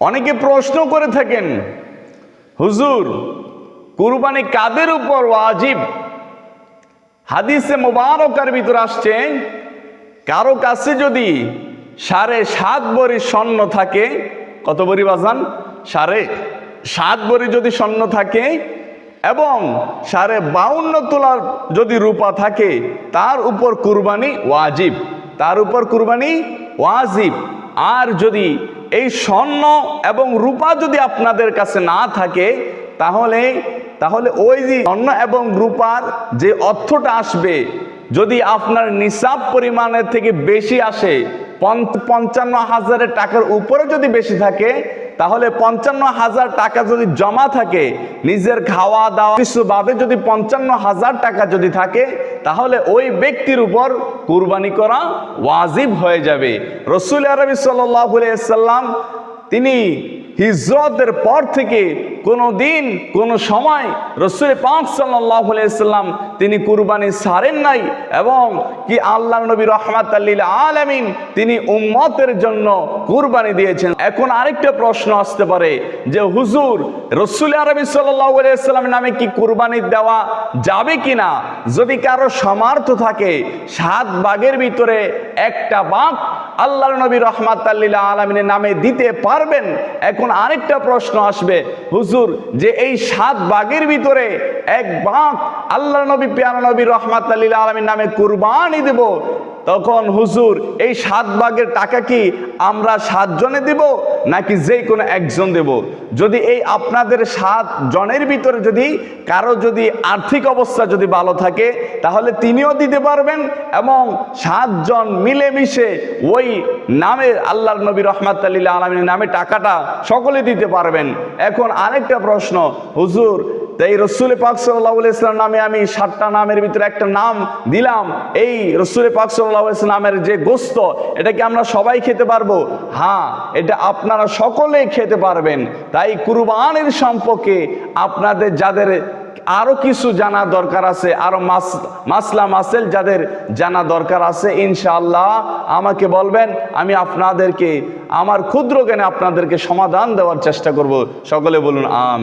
অনেকে প্রশ্ন করে থাকেন, হুজুর কুরবানি কাদের উপর ওয়াজিব? হাদিসে মোবারকার ভিতর আসছে, কারো কাছে যদি 7.5 ভরি স্বর্ণ থাকে, কত ভরি বাজান? 7.5 ভরি যদি স্বর্ণ থাকে এবং 52.5 তোলার যদি রূপা থাকে, তার উপর কুরবানি ওয়াজিব, তার উপর কুরবানি ওয়াজিব। আর যদি এই স্বর্ণ এবং রূপা যদি আপনাদের কাছে না থাকে, তাহলে ওই যে স্বর্ণ এবং রূপার যে অর্থটা আসবে, যদি আপনার নিসাব পরিমাণের থেকে বেশি আসে, 55,000 টাকার উপরে যদি বেশি থাকে, তাহলে 55,000 টাকা যদি জমা থাকে, নিজের খাওয়া দাওয়া কিছু বাদে যদি 55,000 টাকা যদি থাকে, তাহলে ওই ব্যক্তির উপর কুরবানি করা ওয়াজিব হয়ে যাবে। রাসূল আরবি সাল্লাল্লাহু আলাইহি ওয়াসাল্লাম তিনি হিজরতের পর থেকে কোনো দিন কোনো সময় রাসূল পাক সাল্লাল্লাহু আলাইহি ওয়াসাল্লাম তিনি কুরবানি ছাড়েন নাই, এবং কি আল্লাহর নবী রাহমাতাল লিল আলামিন তিনি উম্মতের জন্য কুরবানি দিয়েছেন। এখন আরেকটা প্রশ্ন আসতে পারে যে হুজুর রাসূল আরবি সাল্লাল্লাহু আলাইহি ওয়াসাল্লামের নামে কি কুরবানি দেওয়া যাবে কিনা? যদি কারো সামর্থ্য থাকে 7 ভাগের ভিতরে 1টা ভাগ আল্লাহর নবী রাহমাতাল লিল আলামিনের নামে দিতে পারবেন। এখন আরেকটা প্রশ্ন আসবে, হুজুর যে এই 7 ভাগের ভিতরে 1 ভাগ আল্লাহর নবী প্যারা নবী রাহমাতাল লিল আলামিনের নামে কুরবানি দেব, তখন হুজুর এই 7 ভাগের টাকা কি আমরা 7 জনে দেব নাকি যে কোনো একজন দেব? যদি এই আপনাদের 7 জনের ভিতরে যদি কারো যদি আর্থিক অবস্থা যদি ভালো থাকে, তাহলে তিনিও দিতে পারবেন এবং 7 জন মিলেমিশে ওই নামের আল্লাহর নবী রাহমাতাল লিল আলামিনের নামে টাকাটা সকলে দিতে পারবেন। এখন আরেকটা প্রশ্ন, হুজুর তাই রাসূল পাক সাল্লাল্লাহু আলাইহি ওয়াসাল্লাম নামে আমি 7টা নামের ভিতরে একটা নাম দিলাম, এই রাসূল পাক সাল্লাল্লাহু আলাইহি ওয়াসাল্লামের যে গোশত, এটা কি আমরা সবাই খেতে পারবো? হ্যাঁ, এটা আপনারা সকলেই খেতে পারবেন। তাই কুরবানির সম্পর্কে আপনাদের যাদের আরো কিছু জানা দরকার আছে, আরো মাসলা মাসেল যাদের জানা দরকার আছে, ইনশাআল্লাহ আমাকে বলবেন, আমি আপনাদেরকে আমার ক্ষুদ্র জ্ঞানে আপনাদেরকে সমাধান দেওয়ার চেষ্টা করব। সকলে বলুন আমিন।